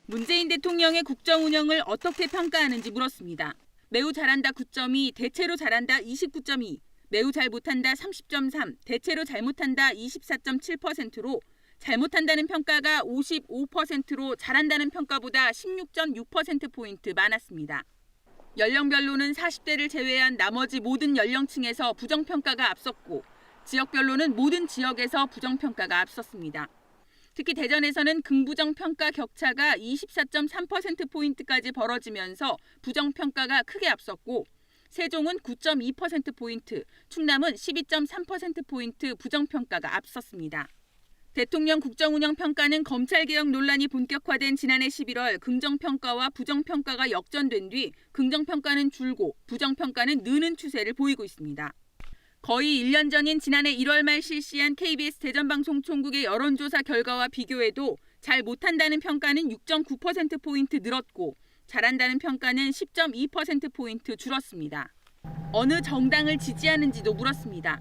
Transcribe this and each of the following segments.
문재인 대통령의 국정 운영을 어떻게 평가하는지 물었습니다. 매우 잘한다 9.2, 대체로 잘한다 29.2, 매우 잘 못한다 30.3, 대체로 잘못한다 24.7%로 잘못한다는 평가가 55%로 잘한다는 평가보다 16.6%포인트 많았습니다. 연령별로는 40대를 제외한 나머지 모든 연령층에서 부정평가가 앞섰고 지역별로는 모든 지역에서 부정평가가 앞섰습니다. 특히 대전에서는 긍부정평가 격차가 24.3%포인트까지 벌어지면서 부정평가가 크게 앞섰고 세종은 9.2%포인트, 충남은 12.3%포인트 부정평가가 앞섰습니다. 대통령 국정운영평가는 검찰개혁 논란이 본격화된 지난해 11월 긍정평가와 부정평가가 역전된 뒤 긍정평가는 줄고 부정평가는 느는 추세를 보이고 있습니다. 거의 1년 전인 지난해 1월 말 실시한 KBS 대전방송총국의 여론조사 결과와 비교해도 잘 못한다는 평가는 6.9%포인트 늘었고 잘한다는 평가는 10.2%포인트 줄었습니다. 어느 정당을 지지하는지도 물었습니다.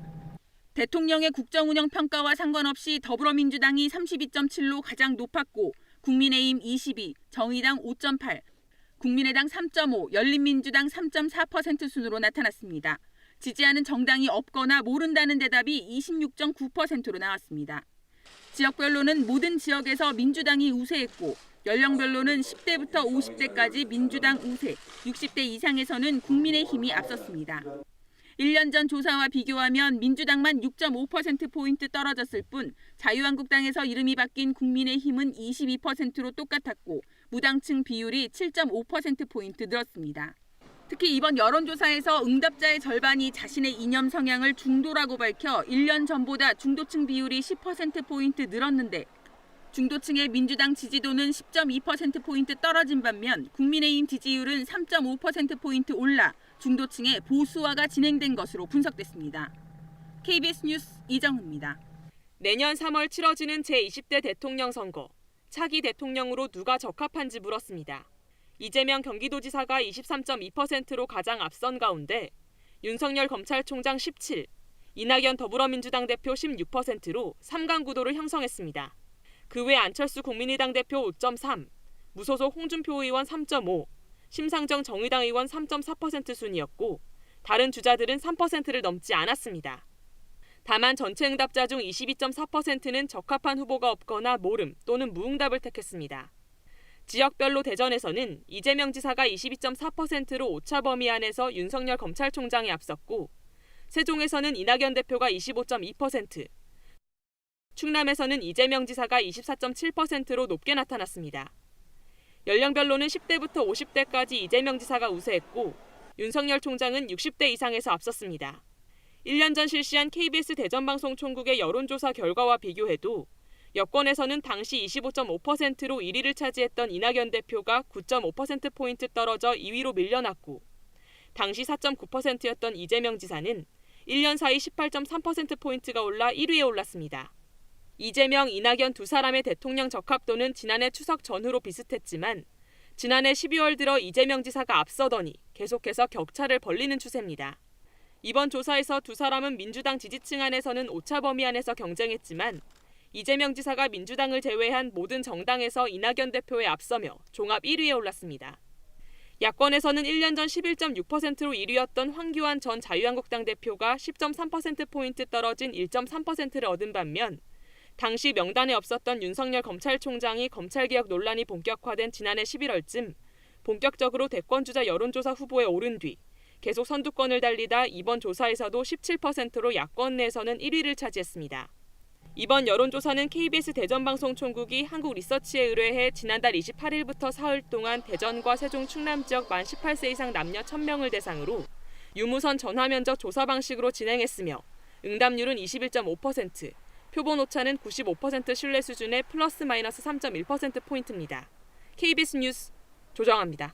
대통령의 국정운영 평가와 상관없이 더불어민주당이 32.7로 가장 높았고 국민의힘 22, 정의당 5.8, 국민의당 3.5, 열린민주당 3.4% 순으로 나타났습니다. 지지하는 정당이 없거나 모른다는 대답이 26.9%로 나왔습니다. 지역별로는 모든 지역에서 민주당이 우세했고 연령별로는 10대부터 50대까지 민주당 우세, 60대 이상에서는 국민의힘이 앞섰습니다. 1년 전 조사와 비교하면 민주당만 6.5%포인트 떨어졌을 뿐 자유한국당에서 이름이 바뀐 국민의힘은 22%로 똑같았고 무당층 비율이 7.5%포인트 늘었습니다. 특히 이번 여론조사에서 응답자의 절반이 자신의 이념 성향을 중도라고 밝혀 1년 전보다 중도층 비율이 10%포인트 늘었는데 중도층의 민주당 지지도는 10.2%포인트 떨어진 반면 국민의힘 지지율은 3.5%포인트 올라 중도층의 보수화가 진행된 것으로 분석됐습니다. KBS 뉴스 이정은입니다. 내년 3월 치러지는 제20대 대통령 선거, 차기 대통령으로 누가 적합한지 물었습니다. 이재명 경기도지사가 23.2%로 가장 앞선 가운데 윤석열 검찰총장 17, 이낙연 더불어민주당 대표 16%로 3강 구도를 형성했습니다. 그 외 안철수 국민의당 대표 5.3, 무소속 홍준표 의원 3.5, 심상정 정의당 의원 3.4% 순이었고 다른 주자들은 3%를 넘지 않았습니다. 다만 전체 응답자 중 22.4%는 적합한 후보가 없거나 모름 또는 무응답을 택했습니다. 지역별로 대전에서는 이재명 지사가 22.4%로 오차 범위 안에서 윤석열 검찰총장이 앞섰고 세종에서는 이낙연 대표가 25.2%, 충남에서는 이재명 지사가 24.7%로 높게 나타났습니다. 연령별로는 10대부터 50대까지 이재명 지사가 우세했고 윤석열 총장은 60대 이상에서 앞섰습니다. 1년 전 실시한 KBS 대전방송총국의 여론조사 결과와 비교해도 여권에서는 당시 25.5%로 1위를 차지했던 이낙연 대표가 9.5%포인트 떨어져 2위로 밀려났고 당시 4.9%였던 이재명 지사는 1년 사이 18.3%포인트가 올라 1위에 올랐습니다. 이재명, 이낙연 두 사람의 대통령 적합도는 지난해 추석 전후로 비슷했지만 지난해 12월 들어 이재명 지사가 앞서더니 계속해서 격차를 벌리는 추세입니다. 이번 조사에서 두 사람은 민주당 지지층 안에서는 오차 범위 안에서 경쟁했지만 이재명 지사가 민주당을 제외한 모든 정당에서 이낙연 대표에 앞서며 종합 1위에 올랐습니다. 야권에서는 1년 전 11.6%로 1위였던 황교안 전 자유한국당 대표가 10.3%포인트 떨어진 1.3%를 얻은 반면 당시 명단에 없었던 윤석열 검찰총장이 검찰개혁 논란이 본격화된 지난해 11월쯤 본격적으로 대권주자 여론조사 후보에 오른 뒤 계속 선두권을 달리다 이번 조사에서도 17%로 야권 내에서는 1위를 차지했습니다. 이번 여론조사는 KBS 대전방송총국이 한국리서치에 의뢰해 지난달 28일부터 사흘 동안 대전과 세종 충남 지역 만 18세 이상 남녀 1000명을 대상으로 유무선 전화면접 조사 방식으로 진행했으며 응답률은 21.5%, 표본 오차는 95% 신뢰 수준의 플러스 마이너스 3.1%포인트입니다. KBS 뉴스 조정아입니다.